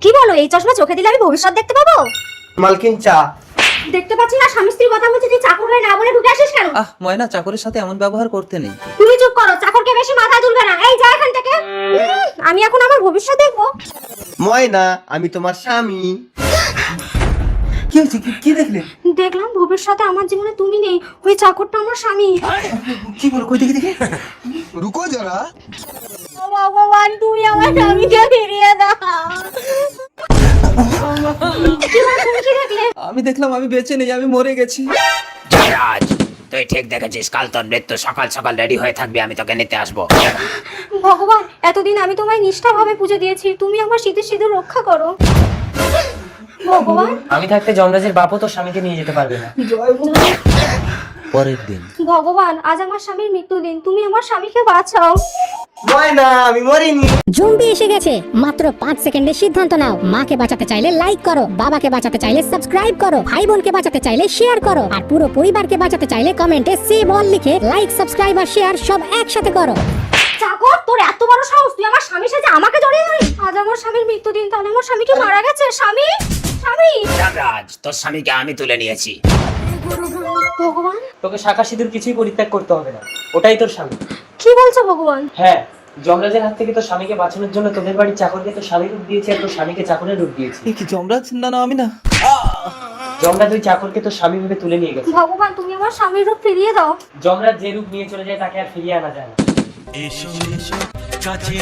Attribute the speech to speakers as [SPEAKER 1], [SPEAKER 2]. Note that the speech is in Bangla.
[SPEAKER 1] কি বলো, এই চশমা চোখে দিলে আমি ভবিষ্যৎ দেখতে পাবো?
[SPEAKER 2] মালকিন চা।
[SPEAKER 1] দেখতে পাচ্ছি না স্বামী স্ত্রীর কথা বলছি, তুই চাকর হয়ে না বলে ঢুকে আসিস কেন?
[SPEAKER 3] ময়না, চাকরের সাথে এমন ব্যবহার করতে নেই।
[SPEAKER 1] তুমি চুপ করো, চাকরকে বেশি মাথা তুলবে না। এই যা এখান থেকে। আমি এখন আমার ভবিষ্যৎ দেখবো।
[SPEAKER 2] ময়না, আমি তোমার স্বামী।
[SPEAKER 3] কি হয়েছে? কি দেখলে?
[SPEAKER 1] দেখলাম ভবিষ্যতে আমার জীবনে তুমি নেই, ওই চাকরটা আমার স্বামী।
[SPEAKER 3] কি বলো? কই দেখি।
[SPEAKER 2] রুকো যারা।
[SPEAKER 1] ও ভগবান, তুমি আমার স্বামীকে ফিরিয়ে দাও। কি হলো, তুমি কি দেখলে?
[SPEAKER 3] আমি দেখলাম আমি বেঁচে নেই, আমি মরে গেছি।
[SPEAKER 4] যমরাজ, তুই ঠিক দেখেছিস, কাল তোর মৃত্যু। সকাল সকাল রেডি হয়ে থাকবি, আমি তোকে নিতে আসবো।
[SPEAKER 1] ভগবান, এতদিন আমি তোমায় নিষ্ঠাভাবে পুজো দিয়েছি, তুমি আমার সিঁদুর সিঁদুর রক্ষা করো। ভগবান,
[SPEAKER 5] আমি থাকতে যমরাজের বাপও তোর স্বামীকে নিয়ে যেতে পারবে না।
[SPEAKER 3] পরের দিন
[SPEAKER 1] ভগবান, আজ আমার স্বামীর মৃত্যুদিন, তুমি আমার স্বামীকে বাঁচাও।
[SPEAKER 2] ময়না, আমি মরিনি।
[SPEAKER 6] জম্বি এসে গেছে, মাত্র 5 সেকেন্ডে সিদ্ধান্ত নাও। মাকে বাঁচাতে চাইলে লাইক করো, বাবাকে বাঁচাতে চাইলে সাবস্ক্রাইব করো, ভাই বোনকে বাঁচাতে চাইলে শেয়ার করো, আর পুরো পরিবারকে বাঁচাতে চাইলে কমেন্টে সেভ অল লিখে লাইক, সাবস্ক্রাইব আর শেয়ার সব একসাথে করো।
[SPEAKER 1] চাকর, তোর এত বড় সাহস, তুই আমার স্বামীর সাথে আমাকে জড়িয়ে ধরিস? আজ আমার স্বামীর মৃত্যুদিন, তাহলে আমার স্বামী কি মারা গেছে? স্বামী, স্বামী।
[SPEAKER 4] যমরাজ, তোর স্বামীকে আমি তুলে নিয়েছি।
[SPEAKER 1] ভগবান,
[SPEAKER 5] তোকে শাখা সিঁদুর কিছুই পরিত্যাগ করতে হবে না, ওটাই তোর স্বামী।
[SPEAKER 1] কি বলছো ভগবান?
[SPEAKER 5] হ্যাঁ, যমরাজের হাত থেকে তোর স্বামীকে বাঁচানোর জন্য তোদের বাড়ির চাকরকে তোর স্বামী রূপ দিয়েছে, আর তোর স্বামীকে চাকরের রূপ দিয়েছে।
[SPEAKER 3] এ কি যমরাজ? না, আমি না।
[SPEAKER 5] যমরাজ ওই চাকরকে তোর স্বামী ভেবে তুলে নিয়ে গেছে।
[SPEAKER 1] ভগবান, তুমি আমার স্বামীর রূপ ফিরিয়ে দাও।
[SPEAKER 5] যমরাজ যে রূপ নিয়ে চলে যায় তাকে আর ফিরিয়ে আনা যায় না।
[SPEAKER 7] এসো এসো কাছে